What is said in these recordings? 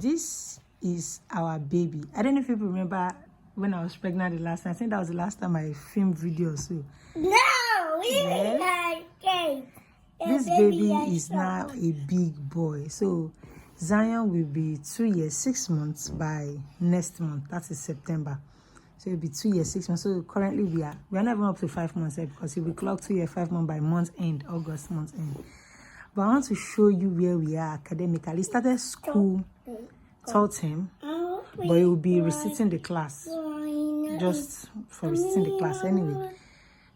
This is our baby. I don't know if people remember when I was pregnant the last time. I think that was the last time I filmed video. So this baby is now a big boy. So Zion will be 2 years 6 months by next month. That is September. So it'll be 2 years 6 months. So currently we are not even up to 5 months yet, because it will clock 2 years 5 months by month end, August month end. But I want to show you where we are academically. He started school third term, but he will be reciting the class, just for reciting the class anyway.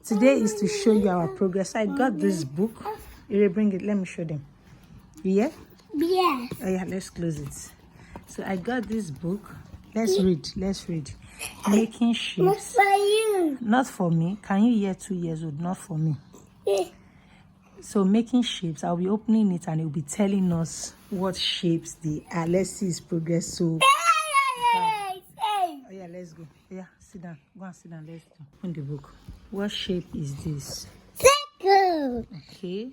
Today is to show you our progress. I got this book. You bring it. Let me show them. Yeah? Yeah. Oh yeah, let's close it. So I got this book. Let's read. Let's read. Making shapes. Not for you. Not for me. Can you hear 2 years old? Not for me. So making shapes, I'll be opening it and it'll be telling us what shapes they are. Let's see his progress. So oh yeah, let's go. Yeah, sit down. Go and sit down. Let's open the book. What shape is this? Circle. Okay.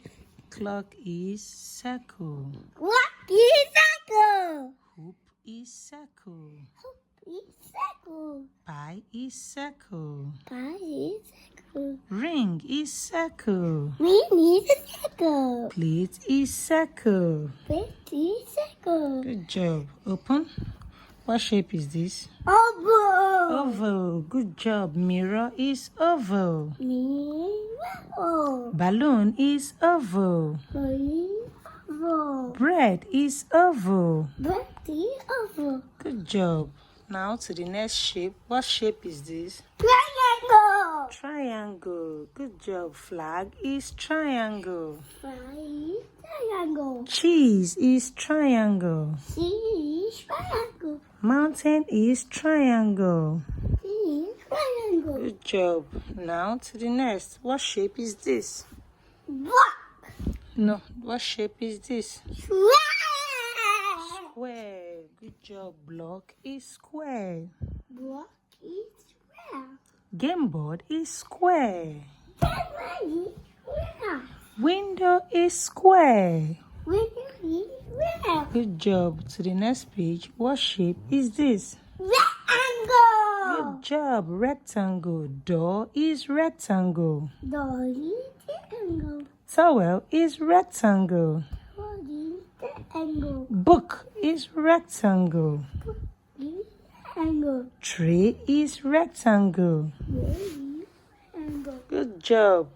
Clock is circle. What is circle? Hoop is circle. Hoop is circle. Pie is circle. Pie is circle. Ring is circle. Ring is circle. Plate is circle. Plate is circle. Good job. Open. What shape is this? Oval. Oval. Good job. Mirror is oval. Mirror. Balloon is oval. Oval. Bread is oval. Bread is oval. Good job. Now to the next shape. What shape is this? Triangle. Triangle. Good job. Flag is triangle. Flag is triangle. Cheese is triangle. Cheese triangle. Mountain is triangle. Cheese triangle. Good job. Now to the next. What shape is this? Block. No. What shape is this? Square. Square. Good job. Block is square. Block is square. Game board is square. Camera is square. Window is square. Window is square. Good job. To the next page. What shape is this? Rectangle. Good job. Rectangle. Door is rectangle. Door is rectangle. Towel is rectangle. Door is rectangle. Book is rectangle. Book is rectangle. Tray is rectangle. Rectangle. Good job.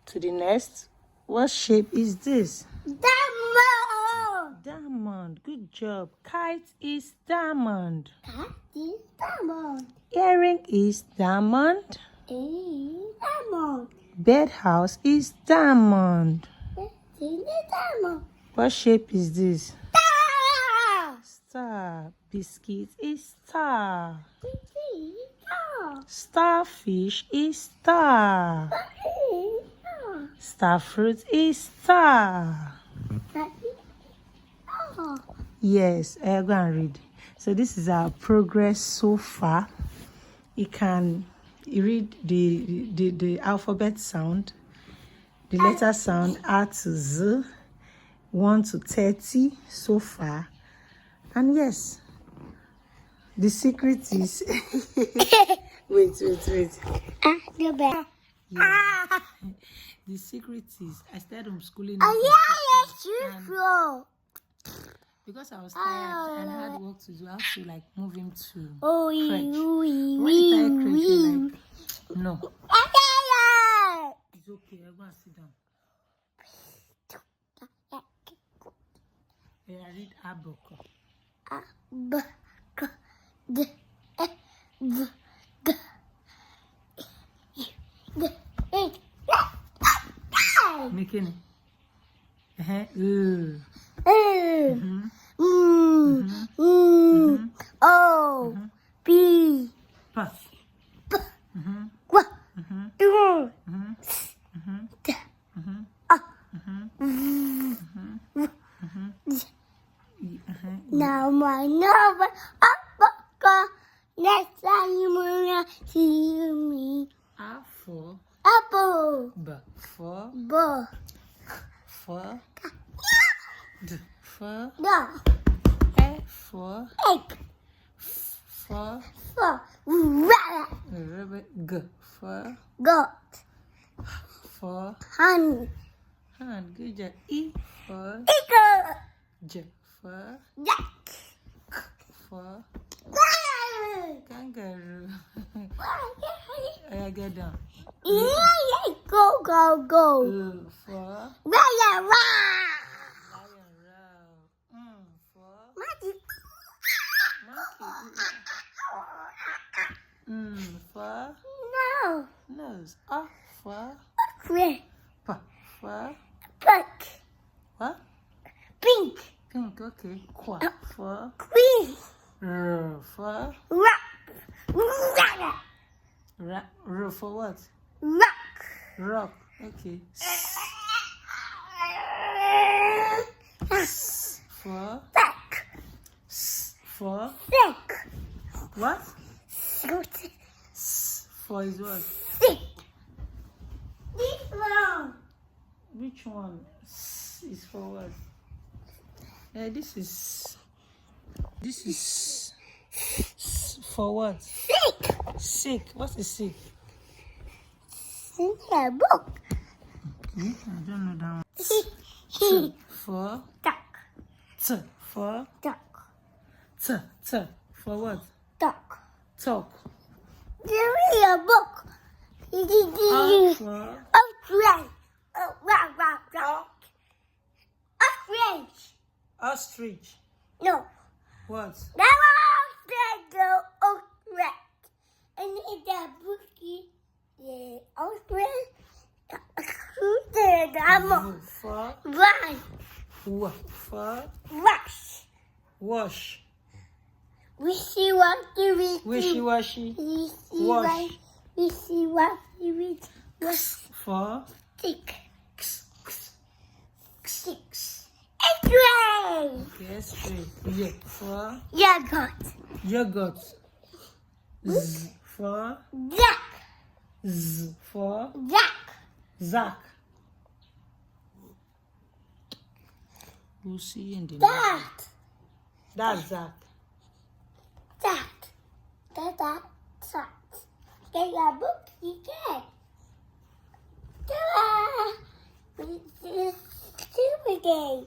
To the next. What shape is this? Diamond. Diamond. Good job. Kite is diamond. Cat is diamond. Earring is diamond. Diamond. Birdhouse is diamond. Is diamond. What shape is this? Star. Star. Biscuit is star. Star. Starfish is star. Star. Starfruit is star. Star. Yes, go and read. So this is our progress so far. You can read the alphabet sound, the letter sound R to Z, 1 to 30 so far. And yes, the secret is wait. Go back. Yeah. The secret is I started homeschooling. Because I was tired and I had work to do, I had to like move him to crèche. When he started crèche, like, no. It's okay, I go and sit down. Yeah, I read Aboko. Making it. O B Pa. Now my number up, next time you wanna see me. A for Apple. B for B. for D for No. F For. Egg. For. For. Rabbit. Rabbit. G. For. Goat. For. Honey. Hand. Good job. E. For. Eagle. J. For. Jack. K. For. Kangaroo. Get down. Yeah, go, go, go. L. For. Lion, roar. Lion. Row. For. Monkey. Monkey. For. No. Nose. A. For. Red. P. For. Pink. What? Pink. Pink. Okay. Qua. For. Green. R. For. Rock. R. For what? Rock. Rock. Okay. S. For. Back. S. For. Sick. What? Sick. S. For is what? Sick. This one. Which one? S is for what? Yeah, this is s for what? Sick. Sick. What is sick? In a book. Okay, I don't know that one. He. For Duck. t for Duck. t for what? Duck. Talk. There is a book. R for Ostrich. Rock. Ostrich. ostrich. No. What? That was the ostrich. And in the book, the ostrich, the animal. V for Run. w for Rush. wash. Wishy-washy. Wishy-washy. Wash. Wishy-washy. For Stick. x. Six. X-ray. Yes, straight. Y for Yogurt. yogurt. Z for Duck. z for Duck. Zach. We'll see you in the next. That. That's Zach. That. Get your book, you can. Ta-da! It's a super game.